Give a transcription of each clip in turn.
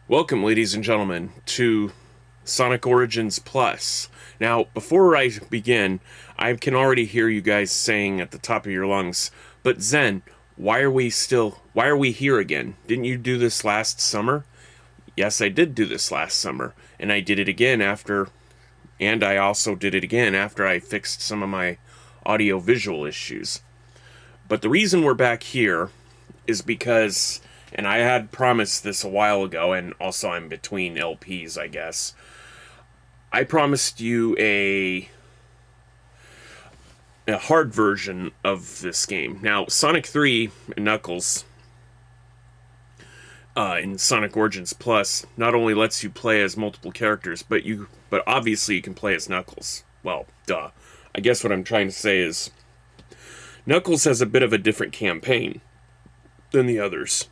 Welcome, ladies and gentlemen, to Sonic Origins Plus. Now, before I begin, I can already hear you guys saying at the top of your lungs, but Zen, why are we here again? Didn't you do this last summer? Yes, I did do this last summer, and I also did it again after I fixed some of my audio-visual issues. But the reason we're back here is because, and I had promised this a while ago, and also I'm between LPs, I guess. I promised you a hard version of this game. Now, Sonic 3 and Knuckles in Sonic Origins Plus not only lets you play as multiple characters, but obviously you can play as Knuckles. Well, duh. I guess what I'm trying to say is Knuckles has a bit of a different campaign than the others.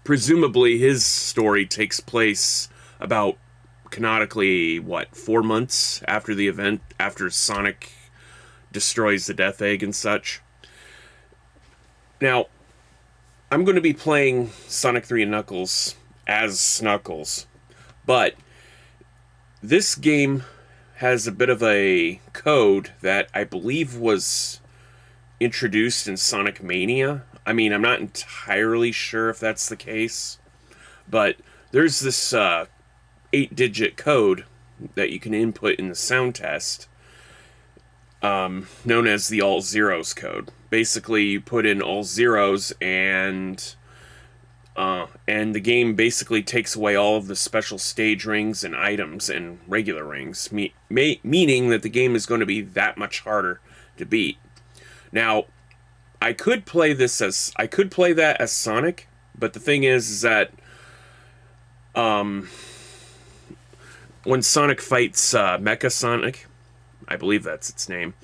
Presumably his story takes place about, canonically, 4 months after the event, after Sonic destroys the Death Egg and such. Now, I'm going to be playing Sonic 3 and Knuckles as Knuckles, but this game has a bit of a code that I believe was introduced in Sonic Mania. I mean, I'm not entirely sure if that's the case, but there's this 8-digit code that you can input in the sound test, known as the all zeros code. Basically, you put in all zeros, and the game basically takes away all of the special stage rings and items and regular rings, meaning that the game is going to be that much harder to beat. Now, I could play that as Sonic, but the thing is that when Sonic fights Mecha Sonic, I believe that's its name,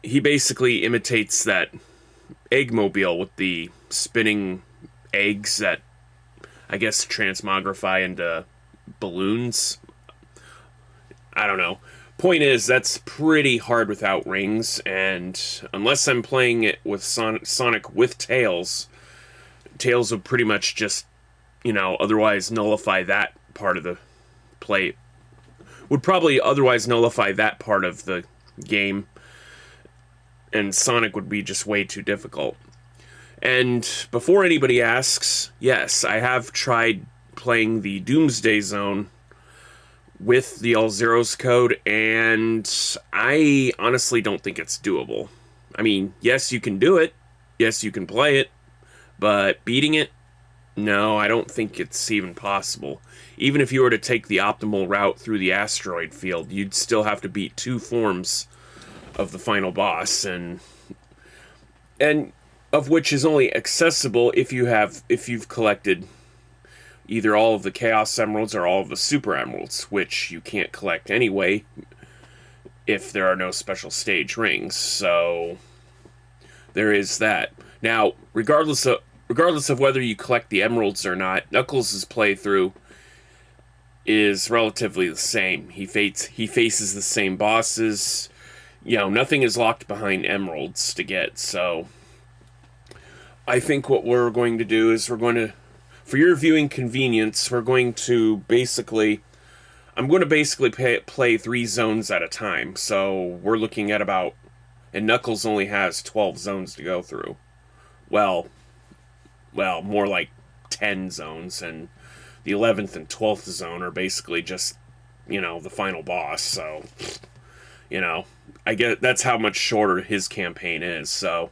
he basically imitates that Eggmobile with the spinning eggs that I guess transmogrify into balloons. I don't know. Point is, that's pretty hard without rings, and unless I'm playing it with Sonic with Tails would pretty much just, otherwise nullify that part of the play. Would probably otherwise nullify that part of the game, and Sonic would be just way too difficult. And before anybody asks, yes, I have tried playing the Doomsday Zone with the all zeros code, and I honestly don't think it's doable. I mean, yes, you can do it. Yes, you can play it. But beating it? No, I don't think it's even possible. Even if you were to take the optimal route through the asteroid field, you'd still have to beat 2 forms of the final boss, and of which is only accessible if you've collected either all of the Chaos Emeralds or all of the Super Emeralds, which you can't collect anyway if there are no special stage rings. So there is that. Now, regardless of whether you collect the emeralds or not, Knuckles' playthrough is relatively the same. He faces the same bosses. Nothing is locked behind emeralds to get, so I think what we're going to do is for your viewing convenience, I'm going to basically play 3 zones at a time. So we're looking at and Knuckles only has 12 zones to go through. Well, more like 10 zones, and the 11th and 12th zone are basically just, the final boss. So, I get that's how much shorter his campaign is. So,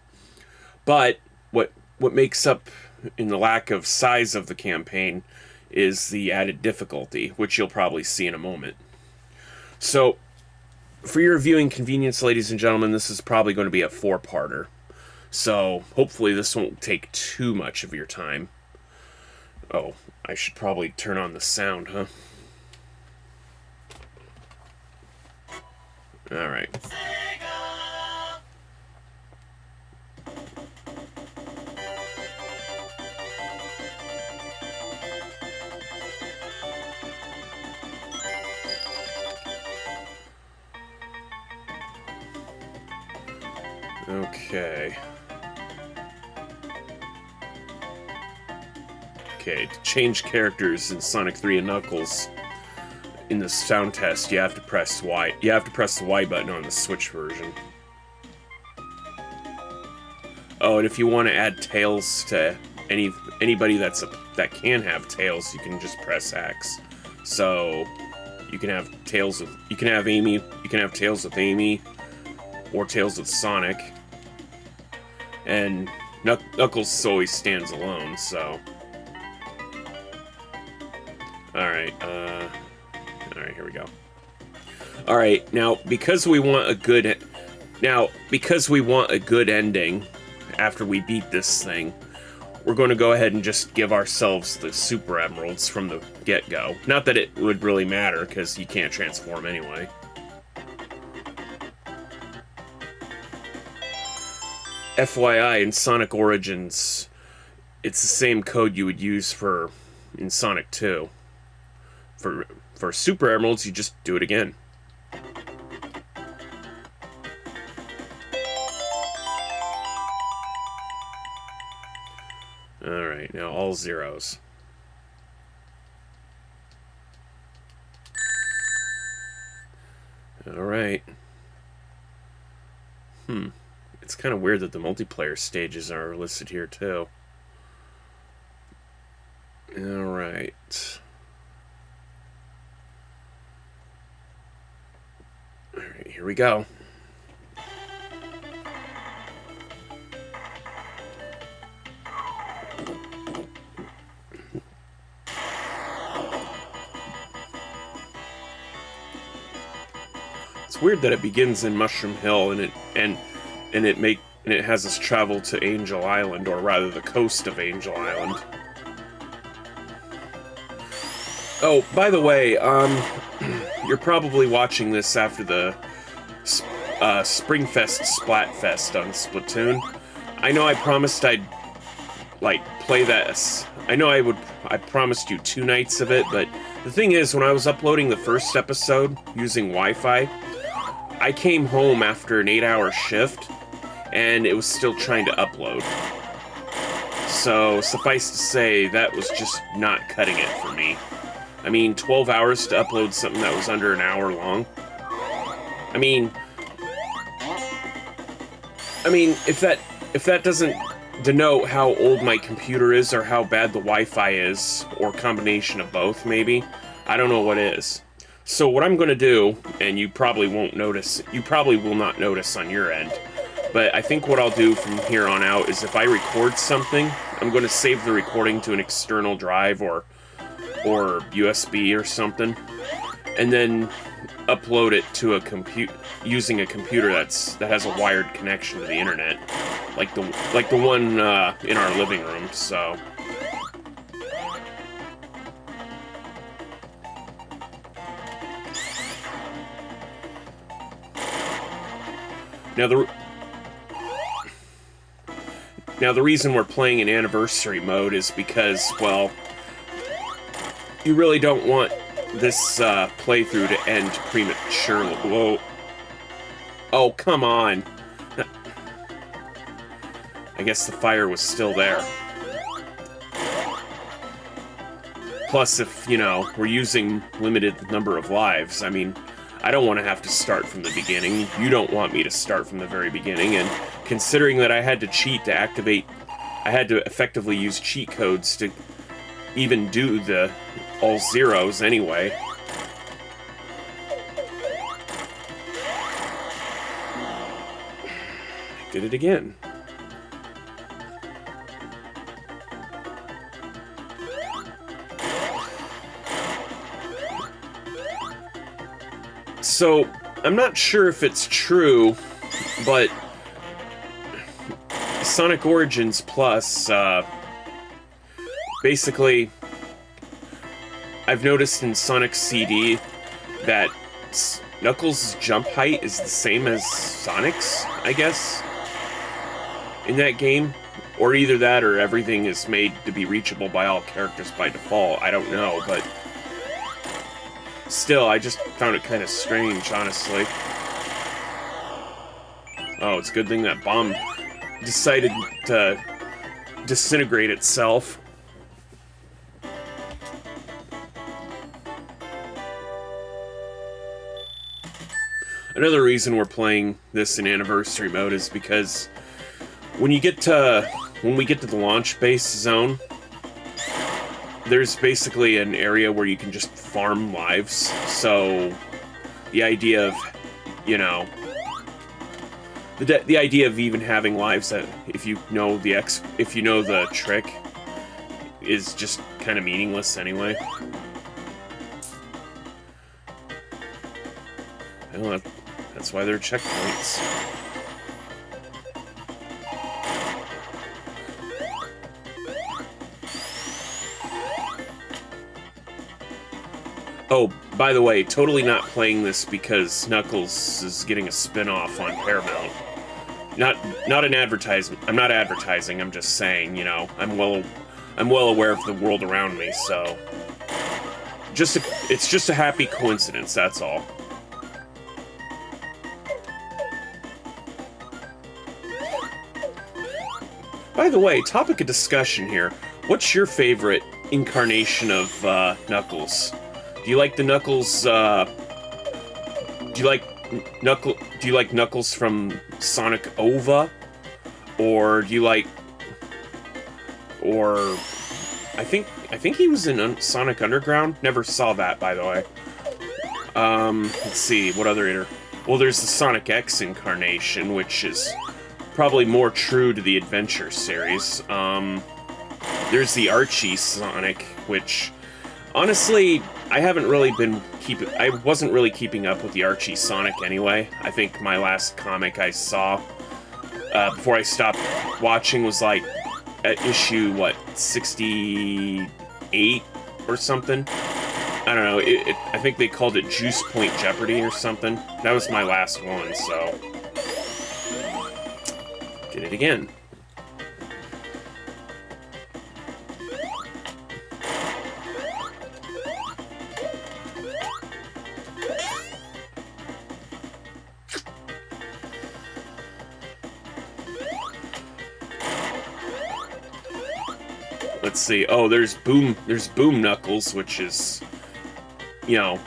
but what makes up in the lack of size of the campaign is the added difficulty, which you'll probably see in a moment. So, for your viewing convenience, ladies and gentlemen, this is probably going to be a 4-parter. So, hopefully this won't take too much of your time. Oh, I should probably turn on the sound, huh? Alright. Okay. Okay, to change characters in Sonic 3 and Knuckles in the sound test, you have to press Y. You have to press the Y button on the Switch version. Oh, and if you want to add tails to anybody that can have tails, you can just press X. So you can have tails with Amy. You can have tails with Amy, or tails with Sonic. And Knuckles always stands alone. So, all right, here we go. All right, now because we want a good ending after we beat this thing, we're going to go ahead and just give ourselves the Super Emeralds from the get-go. Not that it would really matter, because you can't transform anyway. FYI, in Sonic Origins, it's the same code you would use in Sonic 2. For Super Emeralds, you just do it again. Alright, now all zeros. Alright. It's kind of weird that the multiplayer stages are listed here, too. Alright. Alright, here we go. It's weird that it begins in Mushroom Hill and it has us travel to Angel Island, or rather the coast of Angel Island. Oh, by the way, you're probably watching this after the Springfest Splatfest on Splatoon. I know I promised I'd play that. I promised you 2 nights of it, but the thing is, when I was uploading the first episode using Wi-Fi, I came home after an 8-hour shift, and it was still trying to upload. So, suffice to say, that was just not cutting it for me. I mean, 12 hours to upload something that was under an hour long. I mean, if that doesn't denote how old my computer is, or how bad the Wi-Fi is, or combination of both, maybe, I don't know what is. So what I'm going to do, and you probably will not notice on your end, but I think what I'll do from here on out is if I record something, I'm going to save the recording to an external drive or USB or something, and then upload it to a using a computer that has a wired connection to the internet, like the one in our living room. So. Now the reason we're playing in anniversary mode is because, well, you really don't want this playthrough to end prematurely. Whoa. Oh, come on. I guess the fire was still there. Plus, if, we're using limited number of lives, I mean, I don't want to have to start from the beginning. You don't want me to start from the very beginning, and considering that I had to cheat to activate, I had to effectively use cheat codes to even do the all zeros anyway. Did it again. So, I'm not sure if it's true, but Sonic Origins Plus, basically, I've noticed in Sonic CD that Knuckles' jump height is the same as Sonic's, I guess, in that game. Or either that or everything is made to be reachable by all characters by default. I don't know, but still, I just found it kind of strange, honestly. Oh, it's a good thing that bomb decided to disintegrate itself. Another reason we're playing this in anniversary mode is because when we get to the launch base zone, there's basically an area where you can just farm lives. So the idea of, you know, the idea of even having lives that if you know the trick is just kind of meaningless anyway. Well, that's why they're checkpoints. Oh, by the way, totally not playing this because Knuckles is getting a spin-off on Paramount. Not an advertisement. I'm not advertising. I'm just saying, you know, I'm well aware of the world around me, so it's just a happy coincidence, that's all. By the way, topic of discussion here. What's your favorite incarnation of Knuckles? Do you like the Knuckles? Do you like Knuckles from Sonic OVA, or do you like? Or I think he was in Sonic Underground. Never saw that, by the way. Let's see what other well, there's the Sonic X incarnation, which is probably more true to the Adventure series. There's the Archie Sonic, which honestly I wasn't really keeping up with the Archie Sonic anyway. I think my last comic I saw before I stopped watching was like at issue, what, 68 or something? I don't know, I think they called it Juice Point Jeopardy or something. That was my last one, so did it again. Let's see. Oh, there's Boom Knuckles, which is, you know,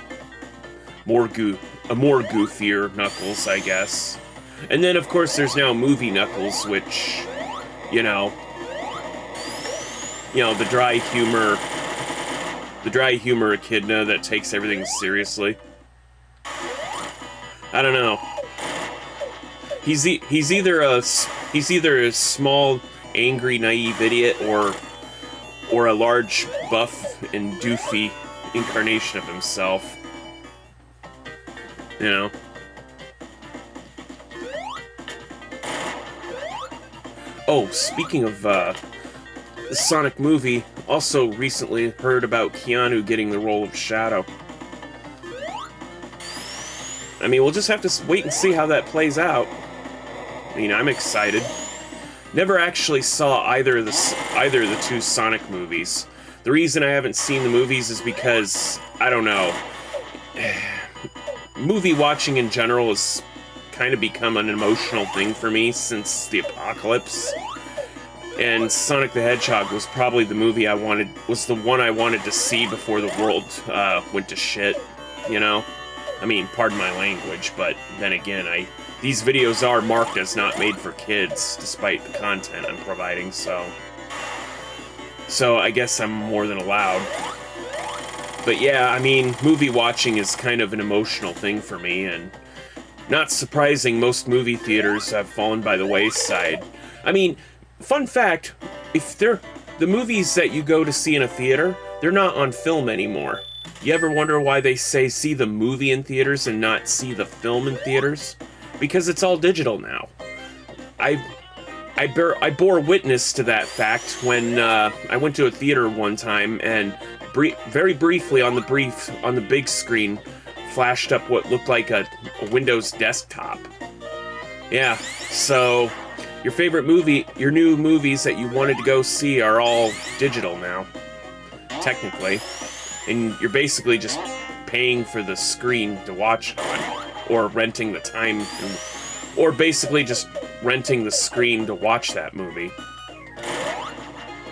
a more goofier Knuckles, I guess. And then, of course, there's now Movie Knuckles, which, you know, the dry humor echidna that takes everything seriously. I don't know. He's either a small, angry, naive idiot, or a large, buff and doofy incarnation of himself. You know? Oh, speaking of the Sonic movie, also recently heard about Keanu getting the role of Shadow. I mean, we'll just have to wait and see how that plays out. I mean, I'm excited. Never actually saw either of the two Sonic movies. The reason I haven't seen the movies is because, I don't know, movie watching in general has kind of become an emotional thing for me since the apocalypse. And Sonic the Hedgehog was probably the movie was the one I wanted to see before the world went to shit, you know? I mean, pardon my language, but then again, these videos are marked as not made for kids, despite the content I'm providing, so I guess I'm more than allowed. But yeah, I mean, movie watching is kind of an emotional thing for me, and not surprising, most movie theaters have fallen by the wayside. I mean, fun fact, the movies that you go to see in a theater, they're not on film anymore. You ever wonder why they say see the movie in theaters and not see the film in theaters? Because it's all digital now. I bore witness to that fact when I went to a theater one time, and very briefly on the big screen flashed up what looked like a Windows desktop. Yeah, so your new movies that you wanted to go see are all digital now, technically. And you're basically just paying for the screen to watch it on, or renting the time, or basically just renting the screen to watch that movie.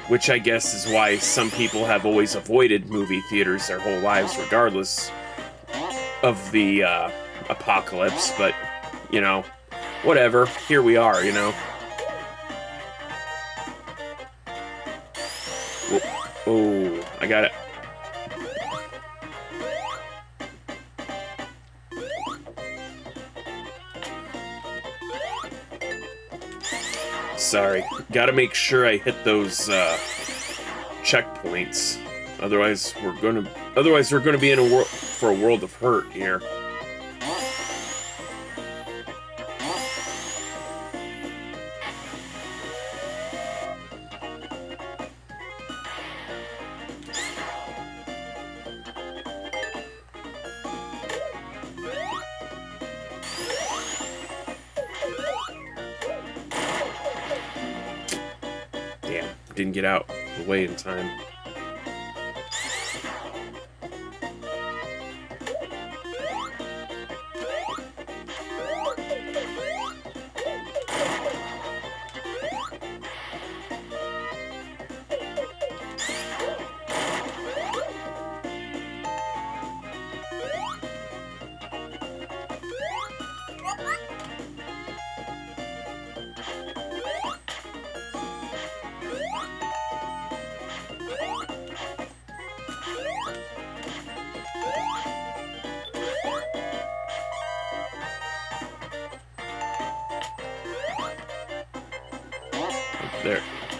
Which I guess is why some people have always avoided movie theaters their whole lives, regardless of the apocalypse, but, you know, whatever. Here we are, you know. Oh, I got it. Sorry. Gotta make sure I hit those checkpoints. Otherwise, we're gonna be in a world of hurt here. Damn, didn't get out the way in time.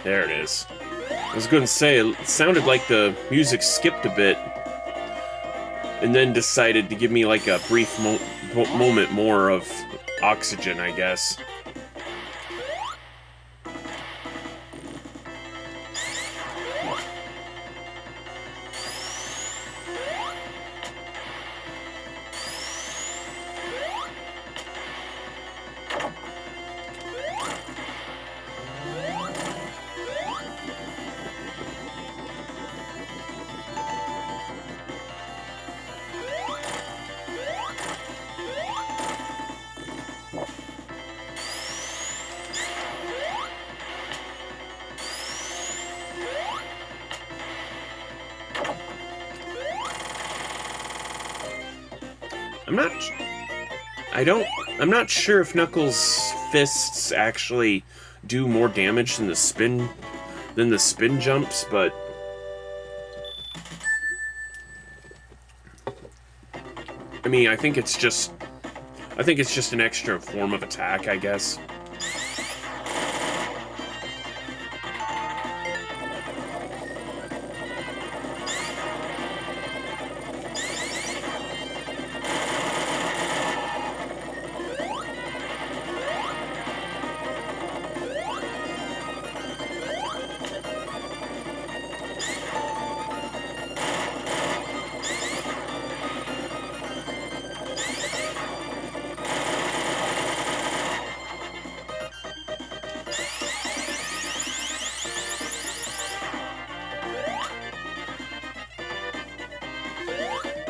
There it is. I was going to say, it sounded like the music skipped a bit, and then decided to give me like a brief moment more of oxygen, I guess. I'm not sure if Knuckles' fists actually do more damage than the spin jumps, but I mean, I think it's just an extra form of attack, I guess.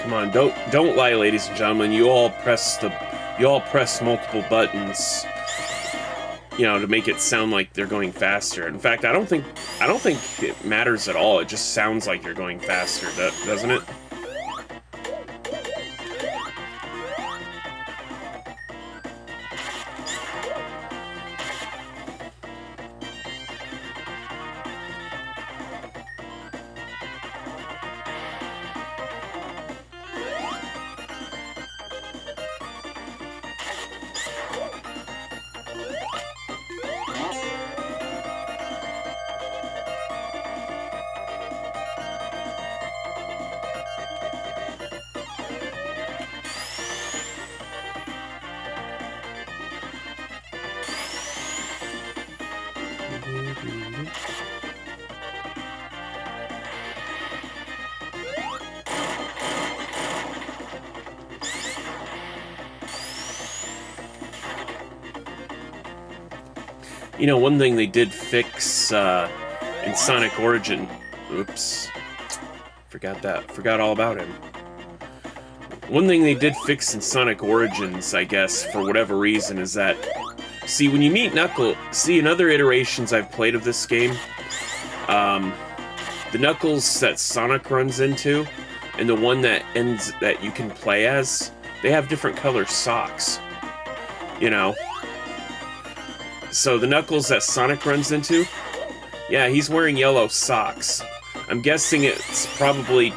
Come on, don't lie, ladies and gentlemen. You all press multiple buttons, you know, to make it sound like they're going faster. In fact, I don't think it matters at all. It just sounds like you're going faster, doesn't it? You know, one thing they did fix in Sonic Origin... Oops. Forgot all about him. One thing they did fix in Sonic Origins, I guess, for whatever reason, is that... See, when you meet Knuckles... See, in other iterations I've played of this game, the Knuckles that Sonic runs into, and the one that you can play as, they have different color socks, you know. So the Knuckles that Sonic runs into, yeah, he's wearing yellow socks. I'm guessing it's probably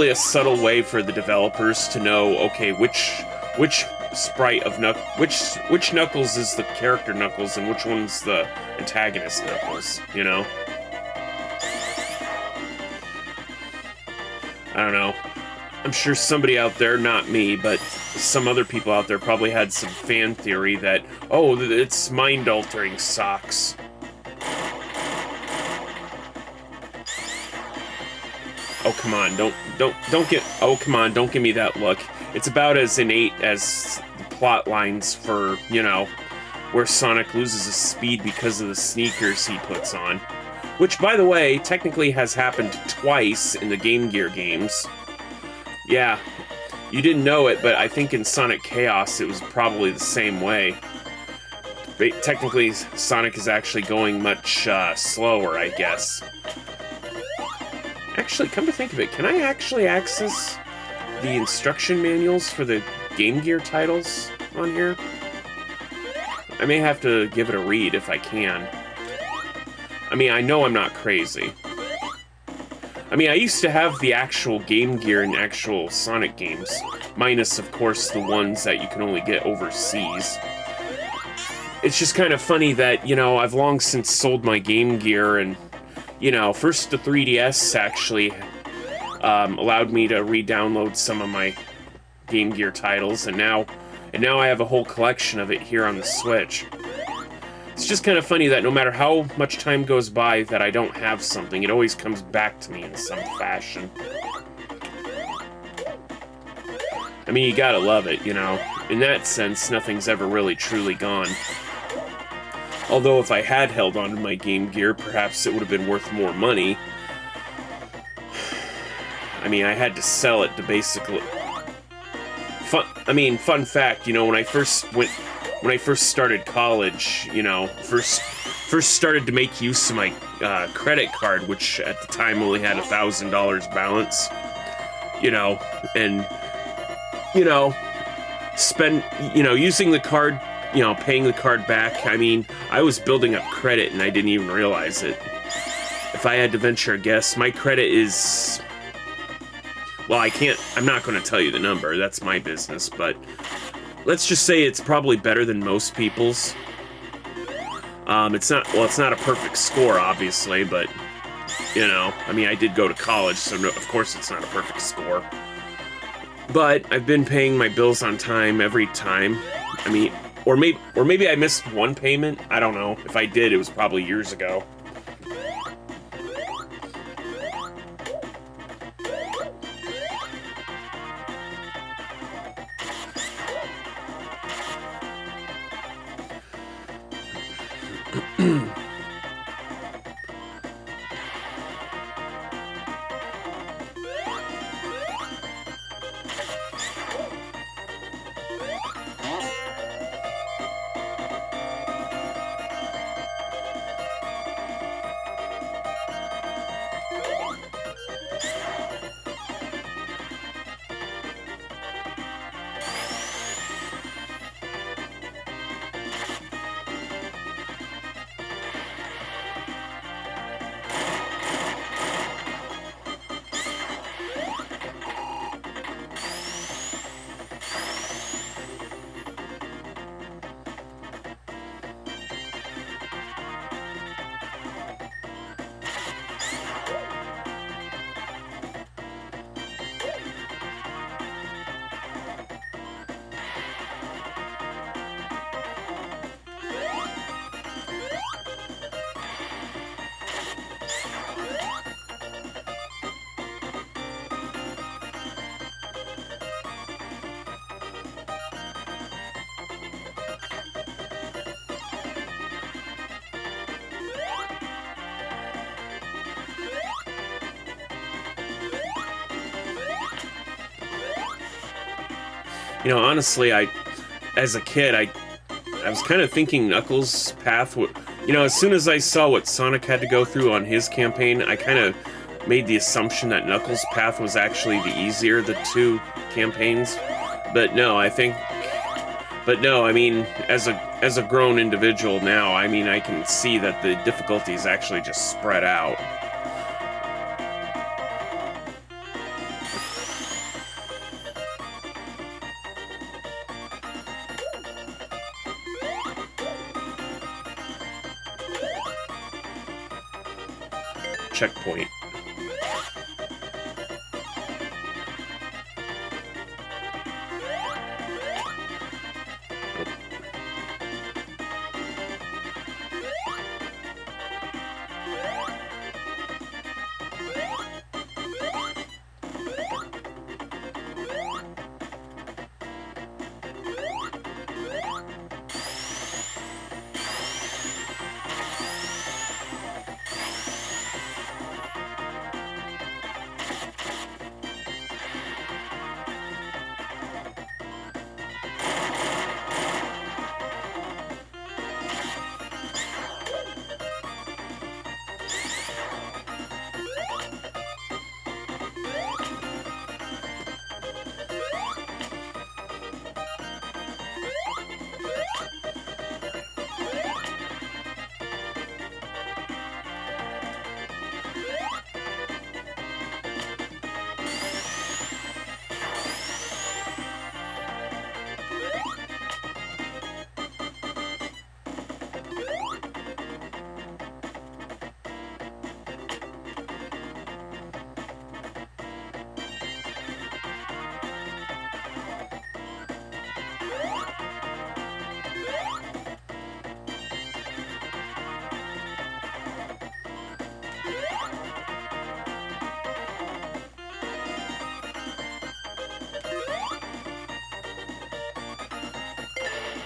a subtle way for the developers to know, okay, which sprite of which Knuckles is the character Knuckles and which one's the antagonist Knuckles, you know? I don't know. I'm sure somebody out there, not me, but some other people out there probably had some fan theory that, oh, it's mind-altering socks. Oh, come on, don't give me that look. It's about as innate as the plot lines for, you know, where Sonic loses his speed because of the sneakers he puts on. Which, by the way, technically has happened twice in the Game Gear games. Yeah, you didn't know it, but I think in Sonic Chaos it was probably the same way. But technically, Sonic is actually going much slower, I guess. Actually, come to think of it, can I actually access the instruction manuals for the Game Gear titles on here? I may have to give it a read if I can. I mean, I know I'm not crazy. I mean, I used to have the actual Game Gear and actual Sonic games, minus, of course, the ones that you can only get overseas. It's just kind of funny that, you know, I've long since sold my Game Gear, and, you know, first the 3DS actually allowed me to re-download some of my Game Gear titles, and now I have a whole collection of it here on the Switch. It's just kind of funny that no matter how much time goes by that I don't have something, it always comes back to me in some fashion. I mean, you gotta love it, you know. In that sense, nothing's ever really truly gone. Although if I had held on to my Game Gear, perhaps it would have been worth more money. I mean, I had to sell it to basically... Fun fact, you know, when I first started college, you know, first started to make use of my credit card, which at the time only had $1,000 balance, you know, and, you know, using the card, you know, paying the card back. I mean, I was building up credit and I didn't even realize it. If I had to venture a guess, my credit is... Well, I'm not going to tell you the number, that's my business, but let's just say it's probably better than most people's. It's not a perfect score, obviously, but, you know, I mean, I did go to college, so no, of course it's not a perfect score. But I've been paying my bills on time every time. I mean, or maybe I missed one payment, I don't know. If I did, it was probably years ago. You know, honestly, as a kid, I was kind of thinking Knuckles' path would... You know, as soon as I saw what Sonic had to go through on his campaign, I kind of made the assumption that Knuckles' path was actually the easier of the two campaigns. But no, I think... But no, I mean, as a grown individual now, I mean, I can see that the difficulty is actually just spread out. Checkpoint.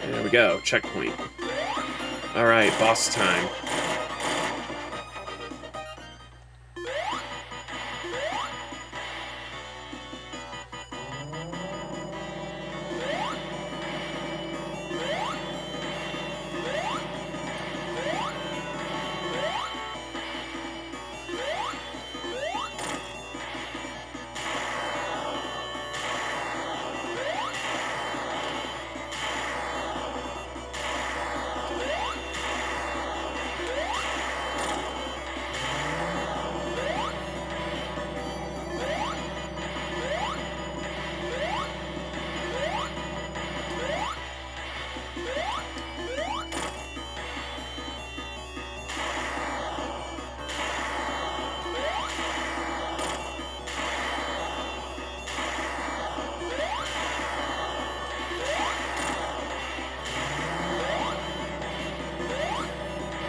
There we go, checkpoint. Alright, boss time.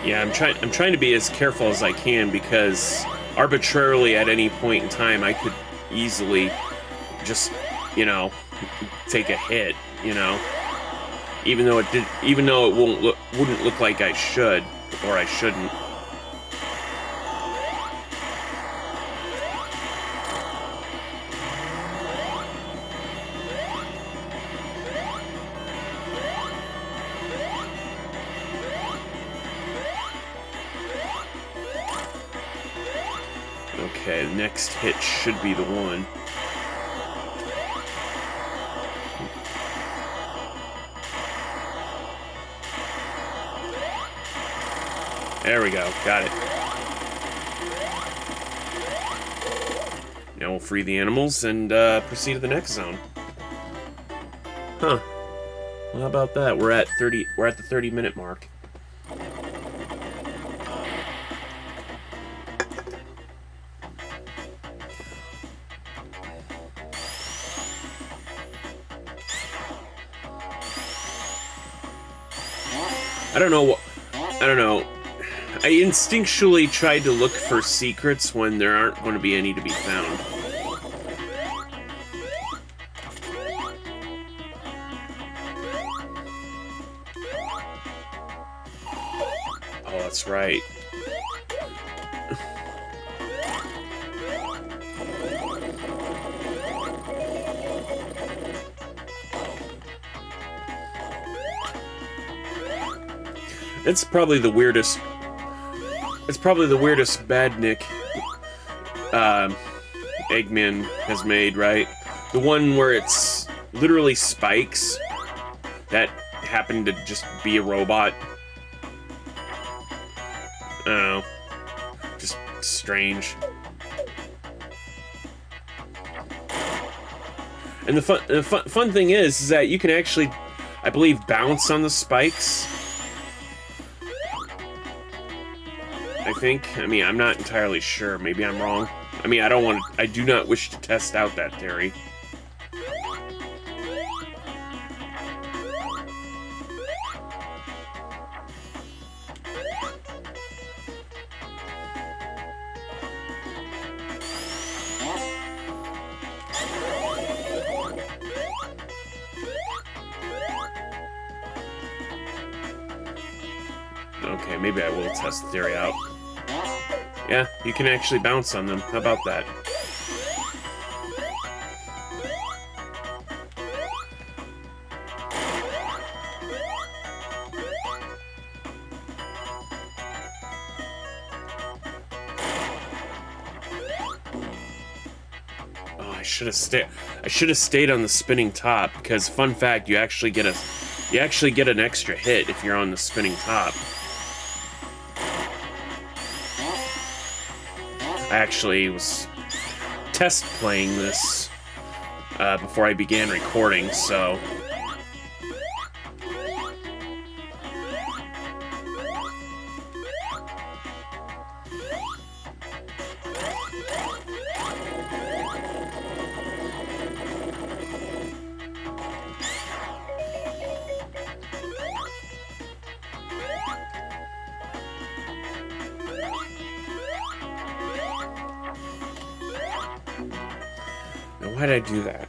Yeah, I'm trying to be as careful as I can, because arbitrarily at any point in time I could easily just, you know, take a hit, you know. Even though it wouldn't look like I should, or I shouldn't. Okay, the next hit should be the one. There we go, got it. Now we'll free the animals and proceed to the next zone. Huh. Well, how about that? We're at the 30-minute mark. I don't know. I instinctually tried to look for secrets when there aren't going to be any to be found. Oh, that's right. It's probably the weirdest badnik Eggman has made, right? The one where it's literally spikes that happen to just be a robot. I don't know. Just strange. And the fun thing is that you can actually, I believe, bounce on the spikes. I think. I mean, I'm not entirely sure. Maybe I'm wrong. I mean, I do not wish to test out that theory. Okay, maybe I will test the theory out. Yeah, you can actually bounce on them. How about that? Oh, I should have stayed on the spinning top, because fun fact, you actually get an extra hit if you're on the spinning top. I actually was test playing this before I began recording, so... Now, why'd I do that?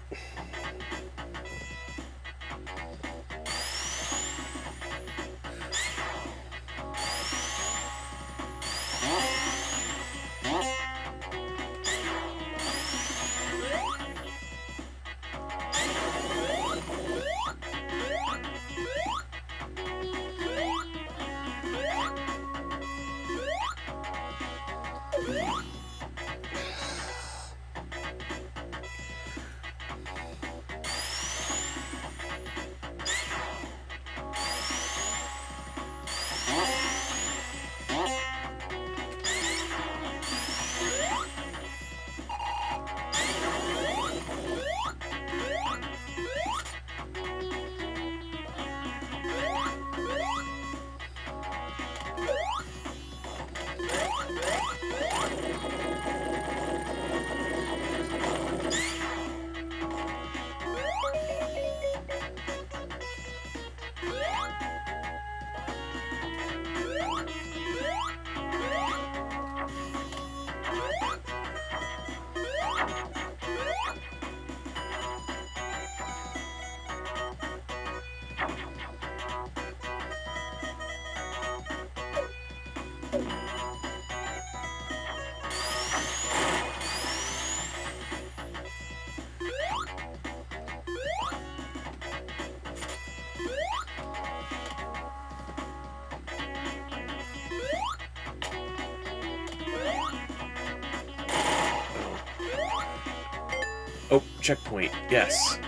Oh, checkpoint. Yes.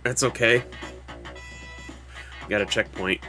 That's okay. Got a checkpoint.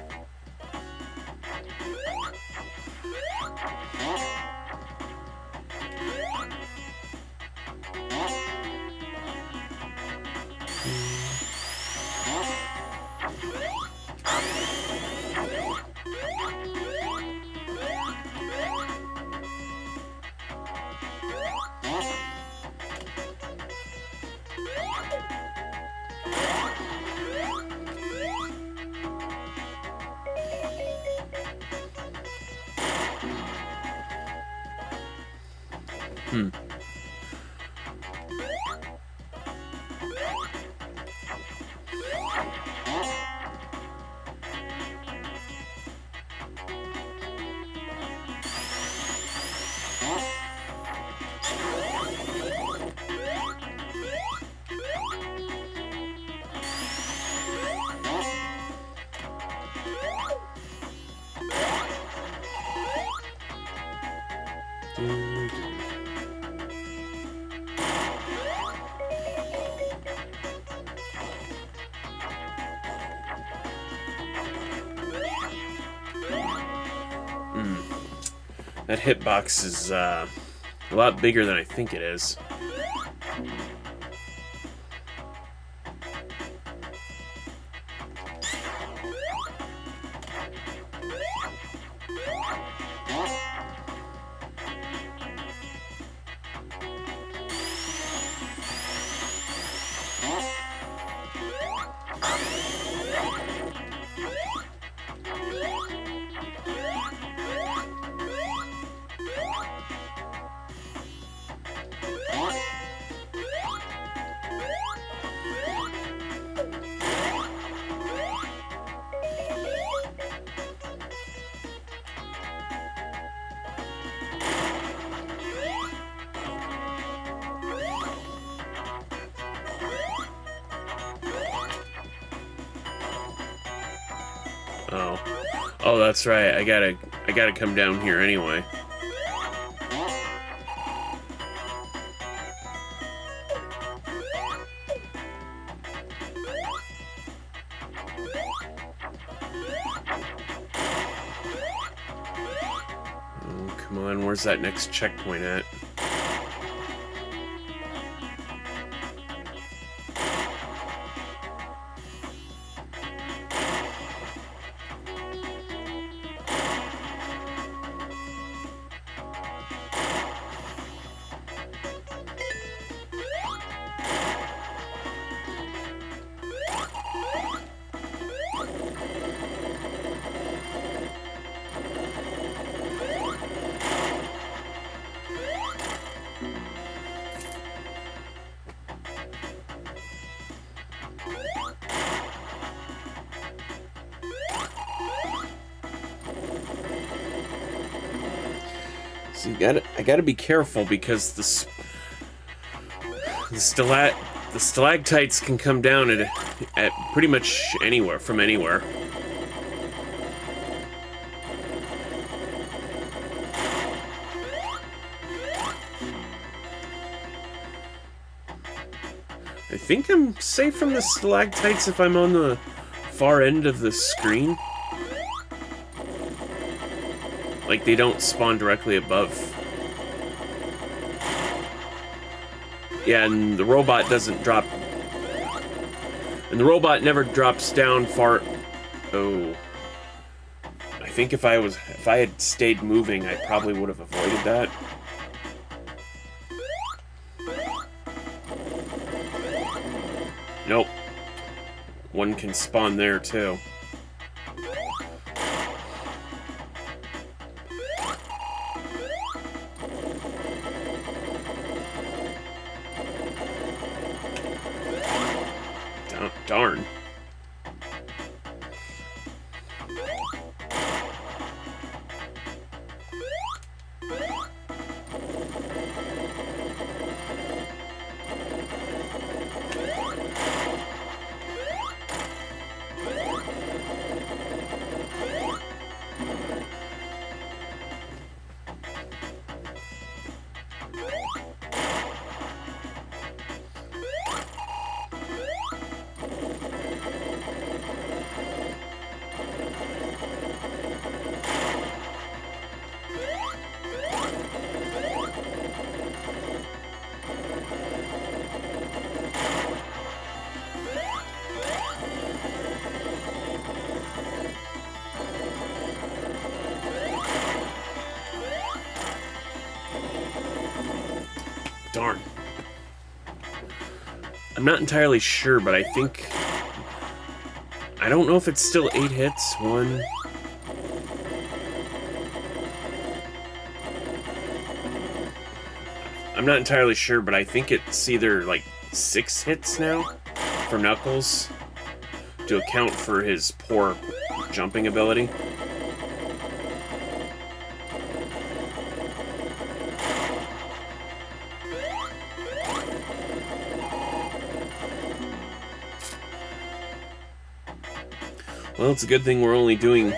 That hitbox is a lot bigger than I think it is. Oh, that's right. I gotta come down here anyway. Oh, come on. Where's that next checkpoint at? So I gotta be careful because the stalactites can come down at pretty much anywhere, from anywhere. I think I'm safe from the stalactites if I'm on the far end of the screen. Like, they don't spawn directly above. Yeah, and the robot doesn't drop... And the robot never drops down far... Oh. I think if I had stayed moving, I probably would have avoided that. Nope. One can spawn there, too. Darn. Darn. I'm not entirely sure, but I think... I don't know if it's still 8 hits. 1... I'm not entirely sure, but I think it's either, like, 6 hits now for Knuckles to account for his poor jumping ability. Well, it's a good thing we're only doing,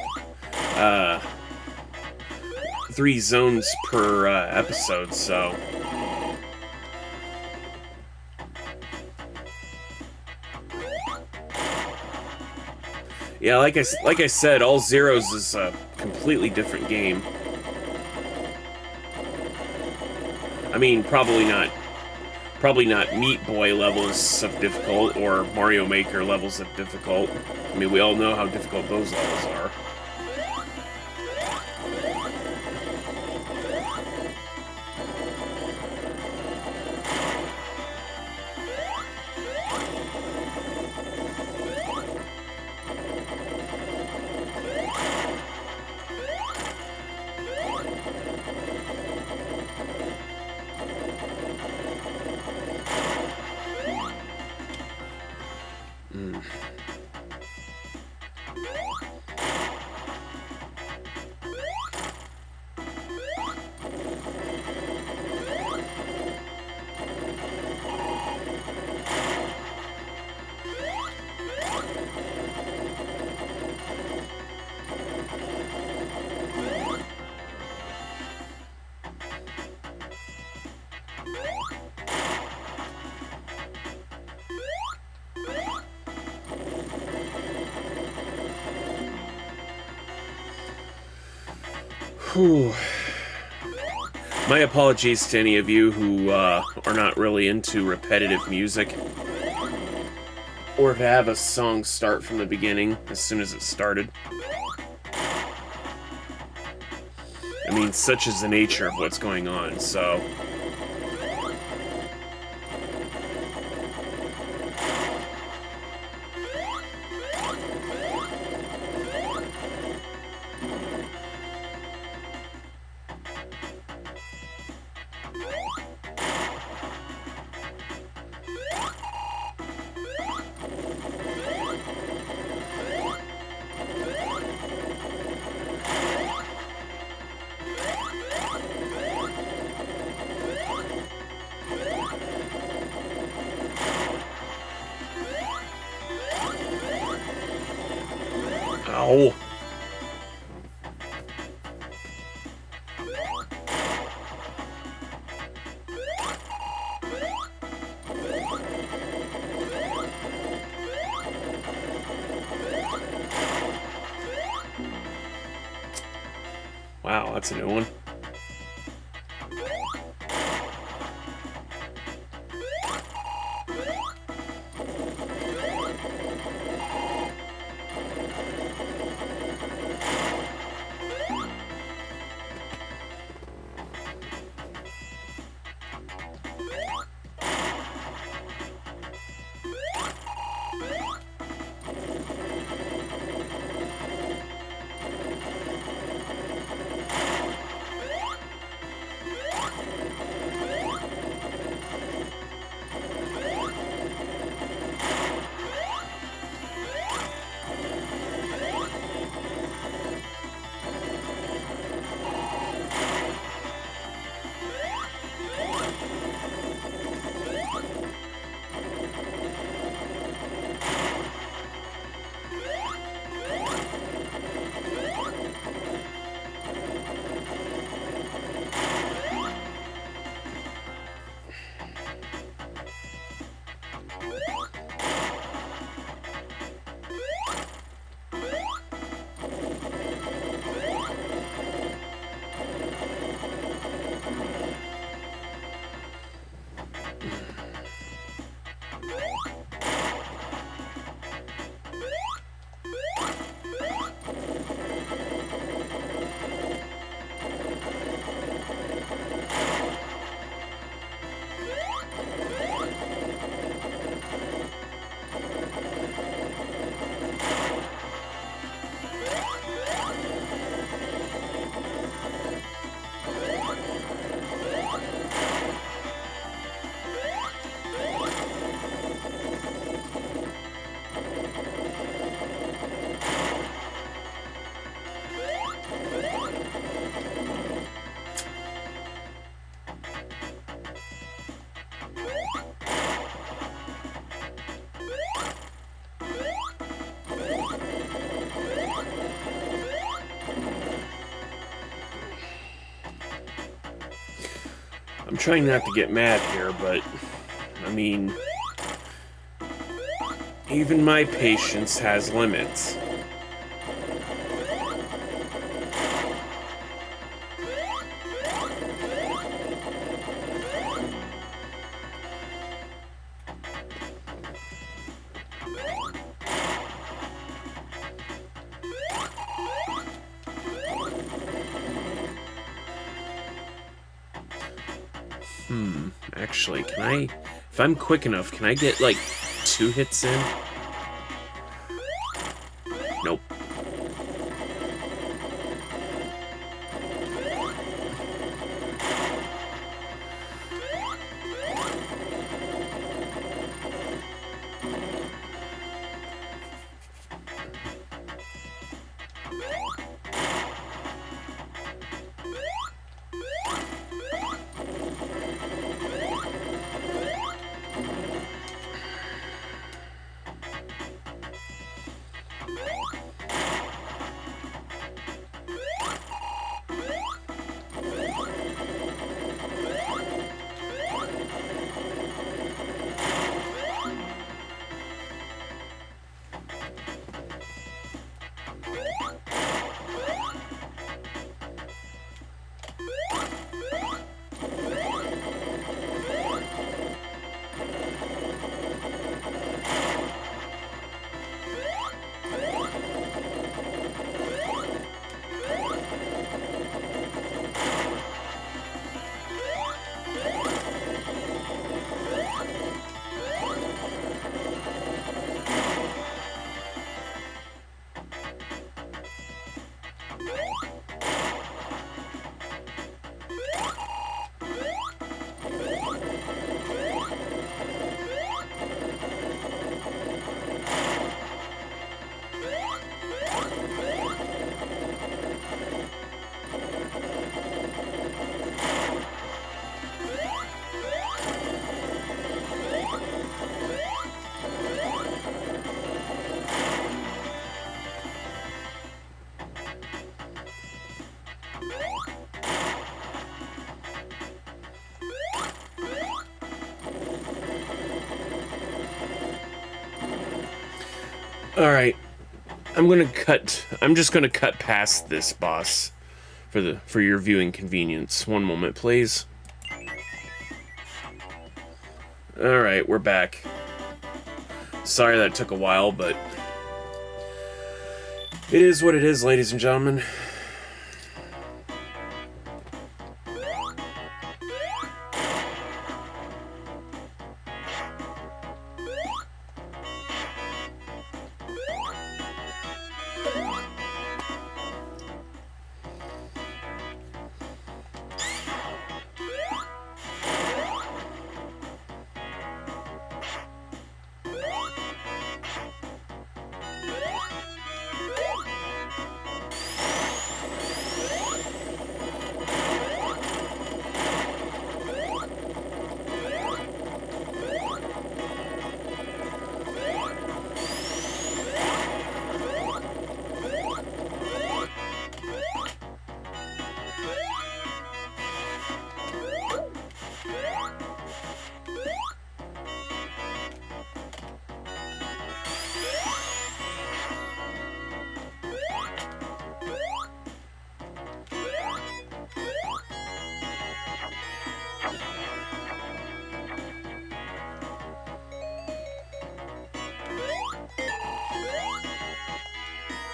3 zones per episode, so... Yeah, like I said, All Zeros is a completely different game. I mean, probably not Meat Boy levels of difficult or Mario Maker levels of difficult. I mean, we all know how difficult those levels are. Whew. My apologies to any of you who are not really into repetitive music, or to have a song start from the beginning as soon as it started. I mean, such is the nature of what's going on, so... Ow. Wow, that's a new one. I'm trying not to get mad here, but, I mean, even my patience has limits. Actually, can I... If I'm quick enough, can I get, like, 2 hits in? Nope. Alright. I'm just gonna cut past this boss for your viewing convenience. One moment, please. Alright, we're back. Sorry that took a while, but it is what it is, ladies and gentlemen.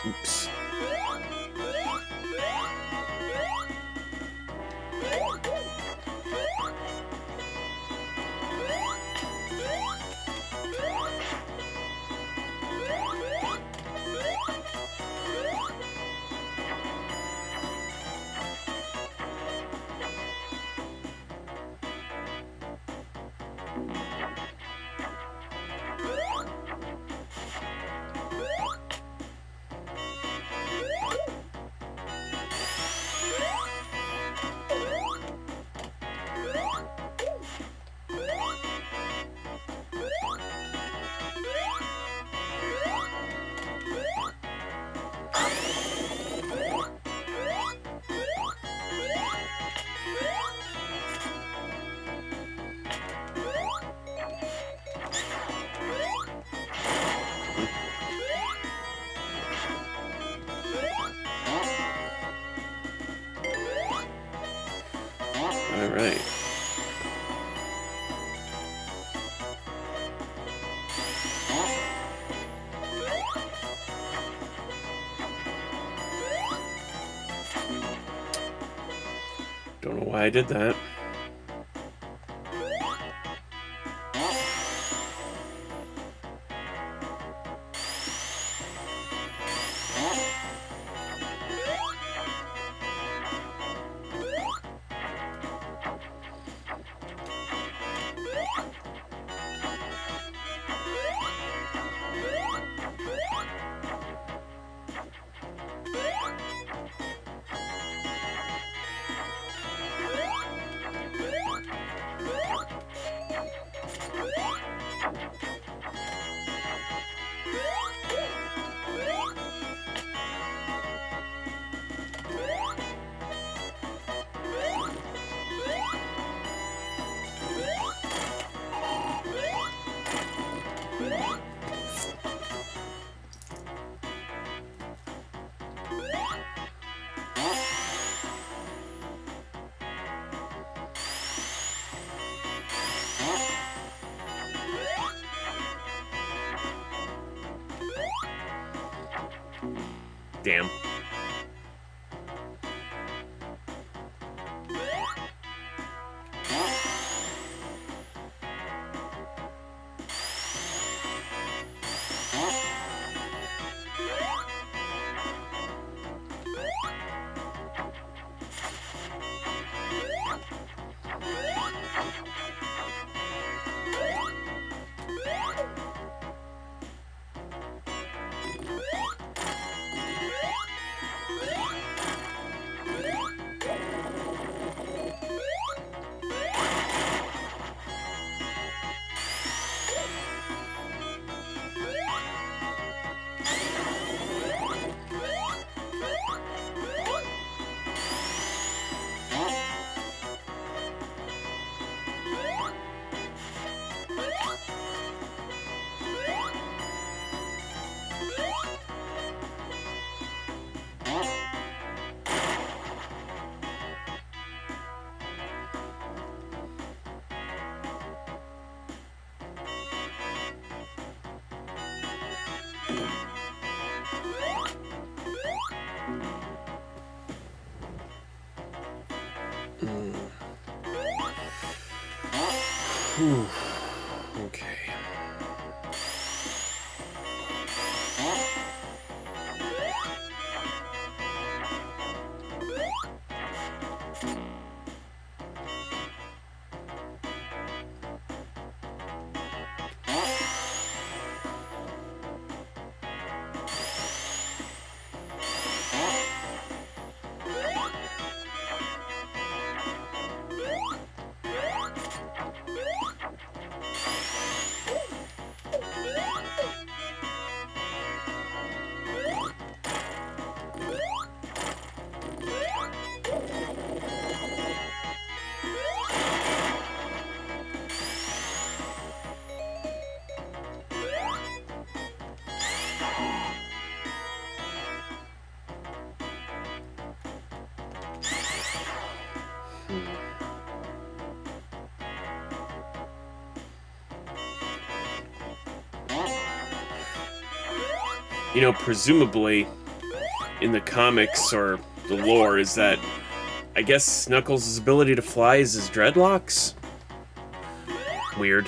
Oops. All right. Don't know why I did that. Damn. Whew. Okay. You know, presumably, in the comics or the lore, is that I guess Knuckles' ability to fly is his dreadlocks? Weird.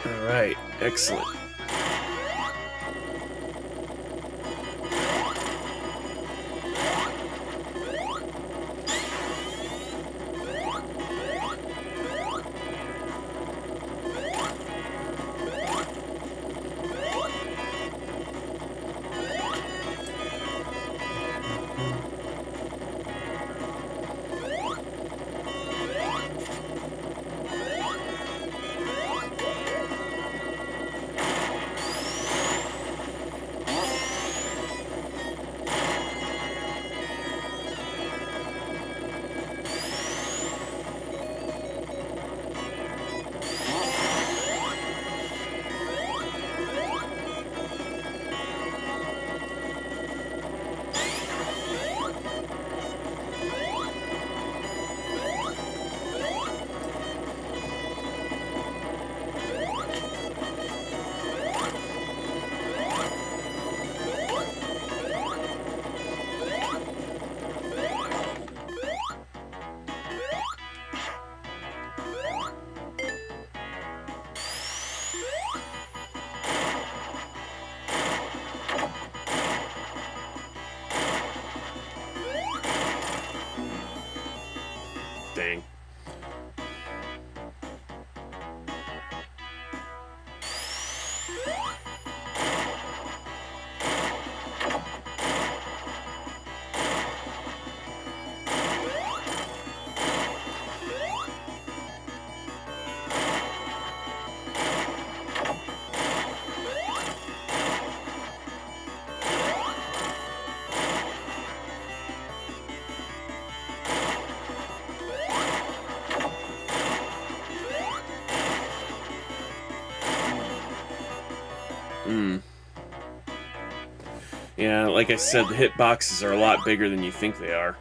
Alright, excellent. Dang. Yeah, like I said, the hitboxes are a lot bigger than you think they are.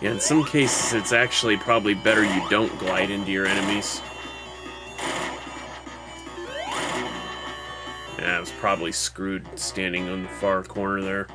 Yeah, in some cases, it's actually probably better you don't glide into your enemies. Yeah, I was probably screwed standing on the far corner there.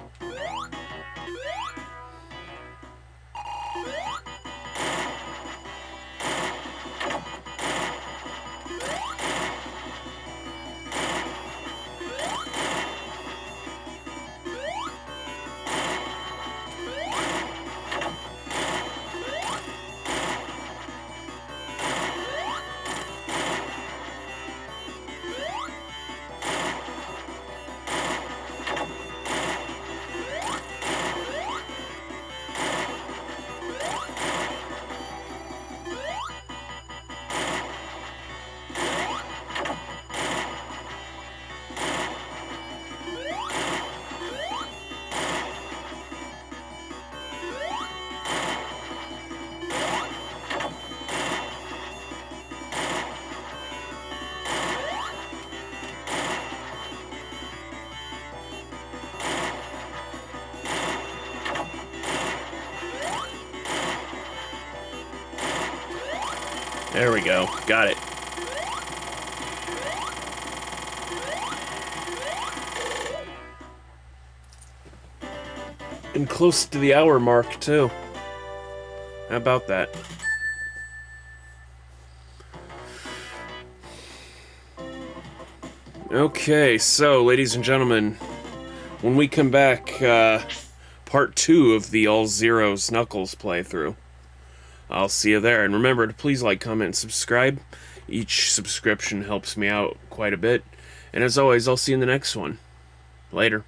There we go. Got it. And close to the hour mark, too. How about that? Okay, so, ladies and gentlemen, when we come back, part 2 of the All Zeros Knuckles playthrough. I'll see you there. And remember to please like, comment, and subscribe. Each subscription helps me out quite a bit. And as always, I'll see you in the next one. Later.